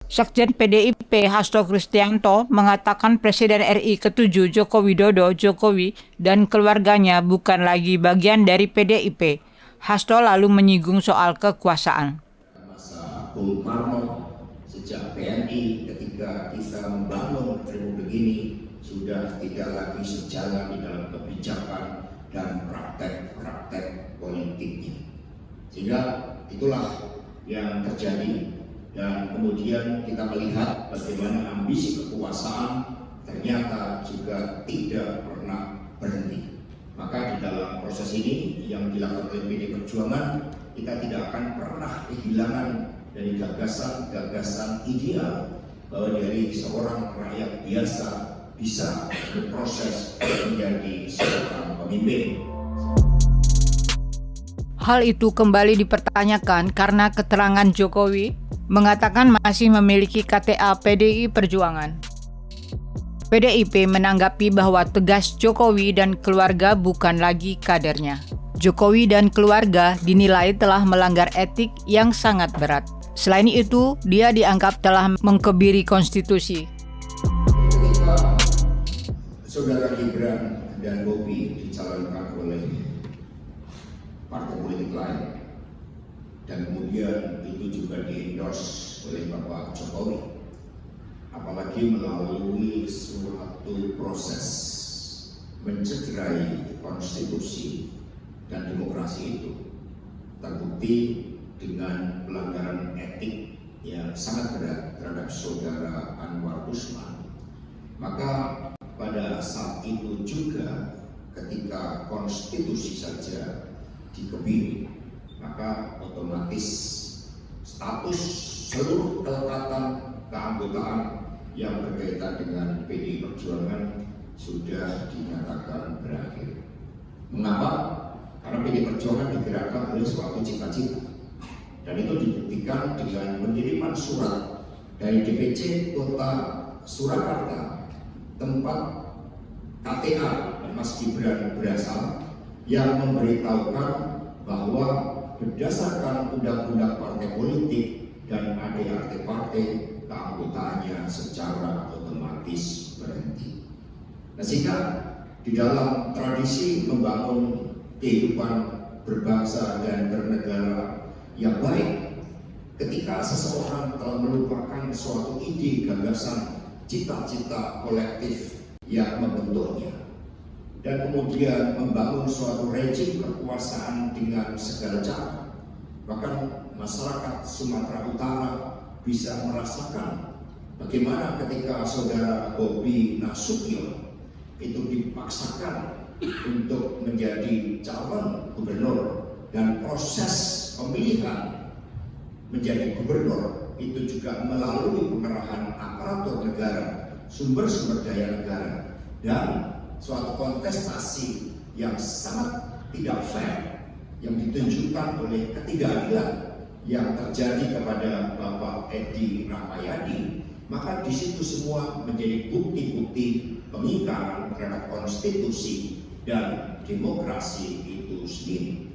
Sekjen PDIP Hasto Kristianto mengatakan Presiden RI ke-7 Joko Widodo Jokowi dan keluarganya bukan lagi bagian dari PDIP. Hasto lalu menyinggung soal kekuasaan. Masa Bung Karno sejak TNI ketika kita membangun Republik ini sudah tidak lagi sejalan di dalam kebijakan dan praktek-praktek politiknya. Sehingga itulah yang terjadi. Dan kemudian kita melihat bagaimana ambisi kekuasaan ternyata juga tidak pernah berhenti. Maka di dalam proses ini yang dilakukan oleh PD Perjuangan, kita tidak akan pernah kehilangan dari gagasan-gagasan ideal bahwa dari seorang rakyat biasa bisa berproses menjadi seorang pemimpin. Hal itu kembali dipertanyakan karena keterangan Jokowi mengatakan masih memiliki KTA PDI Perjuangan. PDIP menanggapi bahwa tegas Jokowi dan keluarga bukan lagi kadernya. Jokowi dan keluarga dinilai telah melanggar etik yang sangat berat. Selain itu, dia dianggap telah mengkebiri konstitusi. Ketika Saudara Gibran dan Bobi dicalonkan oleh partai politik lain, dan kemudian itu juga di-endorse oleh Bapak Jokowi, apalagi melalui suatu proses mencederai konstitusi dan demokrasi itu, terbukti dengan pelanggaran etik yang sangat berat terhadap Saudara Anwar Usman. Maka pada saat itu juga ketika konstitusi saja dikebiri, maka otomatis status seluruh kelekatan keanggotaan yang berkaitan dengan PDI Perjuangan sudah dinyatakan berakhir. Mengapa? Karena PDI Perjuangan digerakkan oleh suatu cita-cita, dan itu dibuktikan dengan pengiriman surat dari DPC Kota Surakarta, tempat KTA Mas Gibran berasal, yang memberitahukan bahwa berdasarkan undang-undang partai politik dan ADART partai, keanggotaannya secara otomatis berhenti. Nah, sehingga di dalam tradisi membangun kehidupan berbangsa dan bernegara yang baik, ketika seseorang telah melupakan suatu ide, gagasan, cita-cita kolektif yang membentuknya, dan kemudian membangun suatu rejim kekuasaan dengan segala cara, bahkan masyarakat Sumatera Utara bisa merasakan bagaimana ketika Saudara Bobi Nasution itu dipaksakan untuk menjadi calon gubernur, dan proses pemilihan menjadi gubernur itu juga melalui pengerahan aparatur negara, sumber-sumber daya negara, dan suatu kontestasi yang sangat tidak fair yang ditunjukkan oleh ketidakadilan yang terjadi kepada Bapak Edi Rahmayadi. Maka di situ semua menjadi bukti-bukti pengingkaran terhadap konstitusi dan demokrasi itu sendiri.